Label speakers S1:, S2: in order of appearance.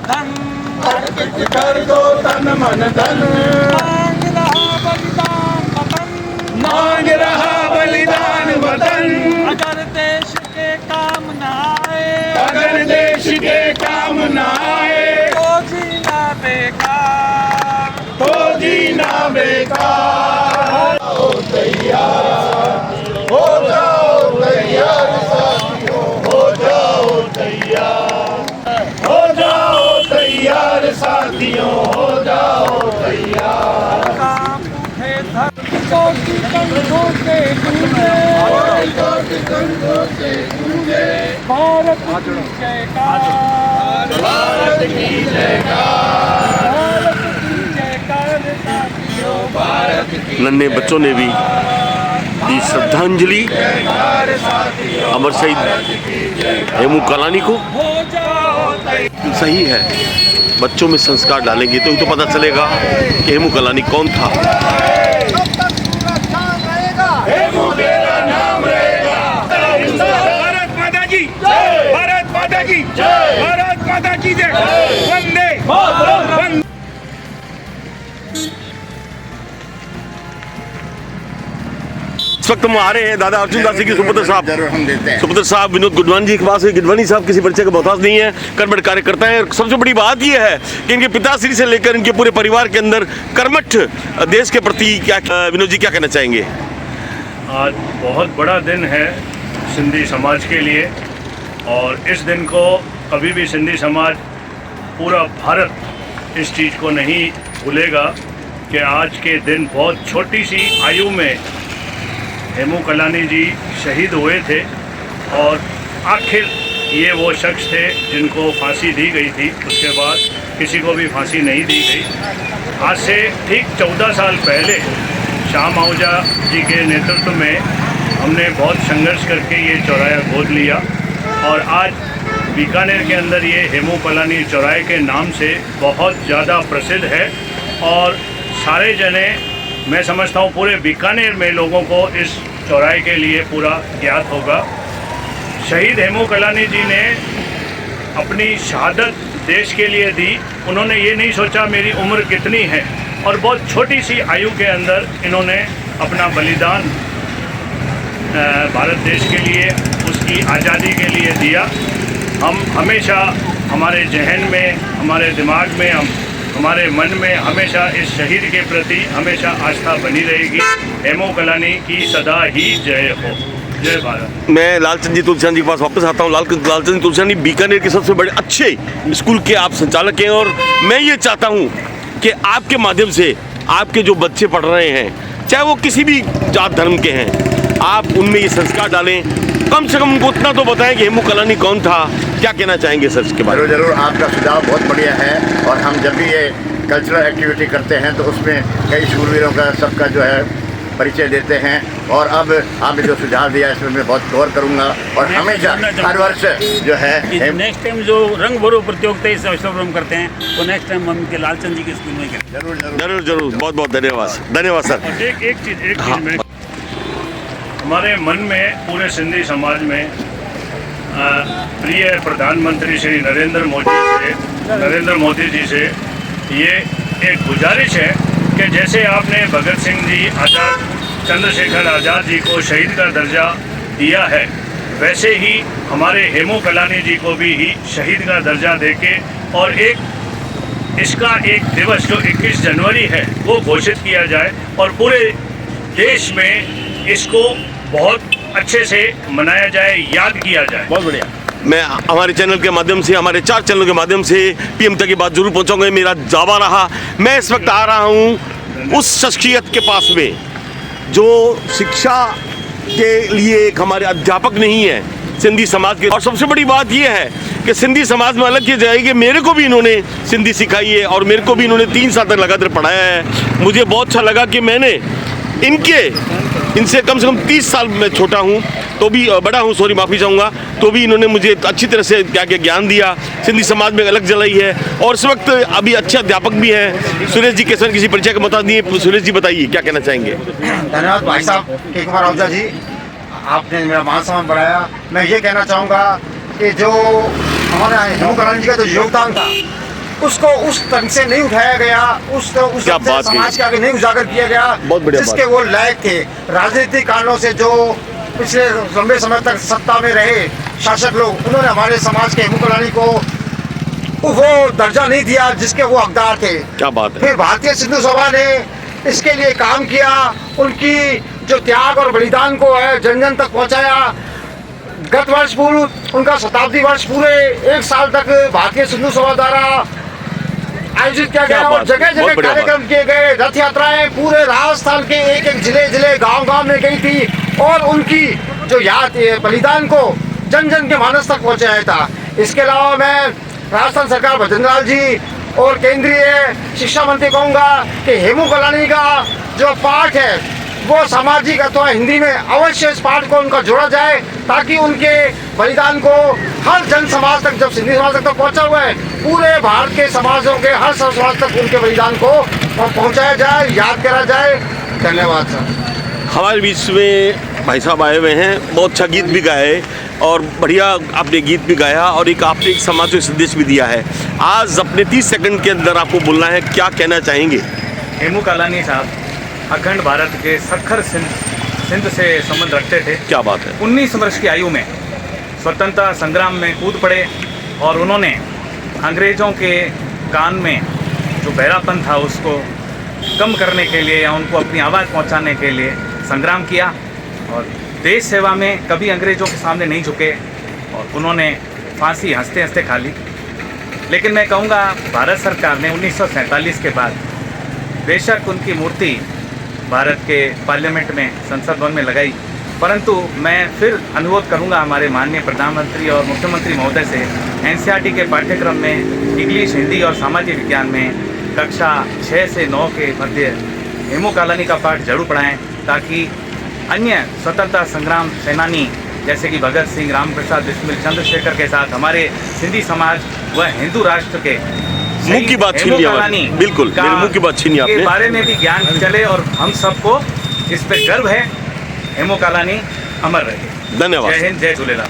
S1: धन,
S2: अर्पित कर दो तन मन धन,
S1: मांग रहा बलिदान वतन,
S2: मांग रहा बलिदान वतन।
S1: अगर देश के काम न आए,
S2: अगर देश के काम न आए,
S1: तो जीना बेकार,
S2: तो जीना बेकार। हो तैयार, हो जाओ तैयार साथियों, हो जाओ तैयार, हो जाओ तैयार साथियों, हो जाओ तैयार।
S1: काम उठे धर्म कोटि कंठों से गूंजे,
S2: कोटि कंठों से गूंजे,
S1: भारत की जयकार,
S2: भारत की जयकार,
S1: भारत की जयकार साथियों, भारत की
S3: नन्हे बच्चों ने भी दी श्रद्धांजलि
S2: जयकार साथियों,
S3: अमर शहीद हेमू कालानी को।
S1: हो जाओ
S3: सही है, बच्चों में संस्कार डालेंगे तो ही तो पता चलेगा कि हेमू कालानी कौन था।
S2: हेमू तेरा नाम रहेगा।
S4: भारत माता की जय, भारत माता की जय, भारत माता की जय, वंदे मातरम।
S3: इस वक्त हम आ रहे हैं दादा अर्जुन दास जी की सुपुत्र साहब,
S2: जरूर हम देते हैं।
S3: सुपुत्र साहब विनोद गुडवानी जी के पास। गुडवानी साहब किसी परिचय का मोहताज नहीं है, कर्मठ कार्यकर्ता है। सबसे बड़ी बात यह है कि इनके पिताश्री से लेकर इनके पूरे परिवार के अंदर कर्मठ देश के प्रति क्या विनोद जी क्या कहना चाहेंगे?
S4: आज बहुत बड़ा दिन है सिंधी समाज के लिए, और इस दिन को कभी भी सिंधी समाज, पूरा भारत इस चीज़ को नहीं भूलेगा कि आज के दिन बहुत छोटी सी आयु में हेमू कालानी जी शहीद हुए थे, और आखिर ये वो शख्स थे जिनको फांसी दी गई थी। उसके बाद किसी को भी फांसी नहीं दी गई। आज से ठीक 14 साल पहले श्याम आहूजा जी के नेतृत्व में हमने बहुत संघर्ष करके ये चौराहा गोद लिया, और आज बीकानेर के अंदर ये हेमू कालानी चौराहे के नाम से बहुत ज़्यादा प्रसिद्ध है। और सारे जने, मैं समझता हूँ पूरे बीकानेर में लोगों को इस चौराहे के लिए पूरा ज्ञात होगा। शहीद हेमू कालानी जी ने अपनी शहादत देश के लिए दी। उन्होंने ये नहीं सोचा मेरी उम्र कितनी है, और बहुत छोटी सी आयु के अंदर इन्होंने अपना बलिदान भारत देश के लिए, उसकी आज़ादी के लिए दिया। हम हमेशा हमारे जहन में, हमारे दिमाग में, हमारे मन में हमेशा इस शहीद के प्रति हमेशा आस्था बनी रहेगी। हेमू कालानी की सदा ही जय हो। जय भारत।
S3: मैं लालचंद जी तुलसियान जी के पास वापस आता हूँ। लालचंद तुलसियान जी बीकानेर के सबसे बड़े अच्छे स्कूल के आप संचालक हैं, और मैं ये चाहता हूँ कि आपके माध्यम से आपके जो बच्चे पढ़ रहे हैं, चाहे वो किसी भी जात धर्म के हैं, आप उनमें ये संस्कार डालें। कम से कम उनको उतना तो बताएं कि हेमू कालानी कौन था। क्या कहना चाहेंगे सर इसके बारे में?
S5: जरूर, आपका सुझाव बहुत बढ़िया है, और हम जब भी ये कल्चरल एक्टिविटी करते हैं तो उसमें कई शूरवीरों का सबका जो है परिचय देते हैं। और अब आपने जो सुझाव दिया इसमें मैं बहुत गौर करूंगा, और हमेशा हर वर्ष जो है
S6: नेक्स्ट टाइम जो रंग भरो प्रतियोगिता इस अवसर पर हम करते हैं, तो नेक्स्ट टाइम हम के लालचंद जी के स्कूल में करें।
S5: जरूर जरूर
S3: जरूर जरूर, बहुत बहुत धन्यवाद। धन्यवाद सर।
S4: और एक चीज़ में हमारे मन में, पूरे सिंधी समाज में प्रिय प्रधानमंत्री श्री नरेंद्र मोदी जी से ये एक गुजारिश है कि जैसे आपने भगत सिंह जी, आज़ाद, चंद्रशेखर आज़ाद जी को शहीद का दर्जा दिया है, वैसे ही हमारे हेमू कालानी जी को भी शहीद का दर्जा देके, और इसका एक दिवस जो 21 जनवरी है वो घोषित किया जाए, और पूरे देश में इसको बहुत अच्छे से मनाया जाए, याद किया जाए।
S3: बहुत बढ़िया। मैं हमारे चैनल के माध्यम से, हमारे 4 चैनलों के माध्यम से पीएम तक की बात जरूर पहुंचाऊंगा। मेरा दावा रहा। मैं इस वक्त आ रहा हूं उस शख्सियत के पास में जो शिक्षा के लिए एक हमारे अध्यापक नहीं है, सिंधी समाज के। और सबसे बड़ी बात यह है कि सिंधी समाज में अलग की जाएगी, मेरे को भी इन्होंने सिंधी सिखाई है, और मेरे को भी इन्होंने 3 साल तक लगातार पढ़ाया है। मुझे बहुत अच्छा लगा कि मैंने इनसे कम से कम 30 साल में छोटा हूँ, तो भी बड़ा हूँ, सॉरी माफ़ी चाहूँगा, तो भी इन्होंने मुझे अच्छी तरह से क्या क्या ज्ञान दिया। सिंधी समाज में अलग जलाई है, और इस वक्त अभी अच्छे अध्यापक भी हैं। सुरेश जी कैसे किसी परिचय का मोहताज नहीं है। सुरेश जी बताइए क्या कहना चाहेंगे?
S7: धन्यवाद भाई साहब के कुमार आहूजा जी, आपने मेरा मान सम्मान बढ़ाया। मैं ये कहना चाहूँगा कि जो हमारे हेमू कालानी जी का जो योगदान था उसको उस ढंग से नहीं उठाया गया, उस
S3: क्या
S7: ढंग से
S3: बात कही।
S7: समाज के आगे नहीं उजागर किया गया
S3: बहुत बढ़िया
S7: जिसके वो लायक थे। राजनीतिक कारणों से जो पिछले लंबे समय तक सत्ता में रहे शासक लोग, उन्होंने हमारे समाज के हेमू कलानी को वो दर्जा नहीं दिया जिसके वो हकदार थे।
S3: क्या बात है।
S7: फिर भारतीय सिंधु सभा ने इसके लिए काम किया, उनकी जो त्याग और बलिदान को है जन जन तक पहुंचाया। गत वर्ष पूर्व उनका शताब्दी वर्ष पूरे 1 साल तक भारतीय सिंधु सभा द्वारा आयोजित किया गया और जगह
S3: बहुत
S7: जगह
S3: बढ़िया
S7: कार्यक्रम किए गए। रथ यात्राएं पूरे राजस्थान के एक एक जिले गांव में गई थी और उनकी जो याद बलिदान को जन जन के मानस तक पहुंचाया था। इसके अलावा मैं राजस्थान सरकार भजन लाल जी और केंद्रीय शिक्षा मंत्री कहूँगा कि हेमू कलानी का जो पाठ है वो सामाजिक अथवा हिंदी में अवश्य इस पाठ को उनका जोड़ा जाए ताकि उनके बलिदान को हर जन समाज तक, जब सिंधी समाज तक पहुंचा हुआ है, पूरे भारत के समाजों के हर समाज तक उनके बलिदान को पहुंचाया जाए, याद करा जाए। धन्यवाद सर।
S3: हमारे बीच में भाई साहब आए हुए हैं, बहुत अच्छा गीत भी गाए और बढ़िया आपने गीत भी गाया और आपने एक समाज को संदेश भी दिया है। आज अपने 30 सेकंड के अंदर आपको बोलना है, क्या कहना चाहेंगे?
S4: हेमू कालानी साहब अखंड भारत के सखर सिंध से संबंध रखते थे।
S3: क्या बात है।
S4: 19 वर्ष की आयु में स्वतंत्रता संग्राम में कूद पड़े और उन्होंने अंग्रेज़ों के कान में जो बहरापन था उसको कम करने के लिए या उनको अपनी आवाज़ पहुंचाने के लिए संग्राम किया और देश सेवा में कभी अंग्रेज़ों के सामने नहीं झुके और उन्होंने फांसी हंसते हंसते खा ली। लेकिन मैं कहूँगा भारत सरकार ने 1947 के बाद बेशक उनकी मूर्ति भारत के पार्लियामेंट में संसद भवन में लगाई, परंतु मैं फिर अनुरोध करूंगा हमारे माननीय प्रधानमंत्री और मुख्यमंत्री महोदय से एनसीईआरटी के पाठ्यक्रम में इंग्लिश, हिंदी और सामाजिक विज्ञान में कक्षा 6 से 9 के मध्य हेमू कालानी का पाठ जरूर पढ़ाएं ताकि अन्य स्वतंत्रता संग्राम सेनानी जैसे कि भगत सिंह, राम प्रसाद बिस्मिल, चंद्रशेखर के साथ हमारे सिंधी समाज व हिंदू राष्ट्र के
S3: मुंह की बात छीन लिया, बिल्कुल मेरे मुंह की बात छीनी आपने।
S4: के बारे में भी ज्ञान चले और हम सबको इस पे गर्व है। हेमू कालानी अमर रहे।
S3: धन्यवाद।
S4: जय हिंद, जय झूलेलाल।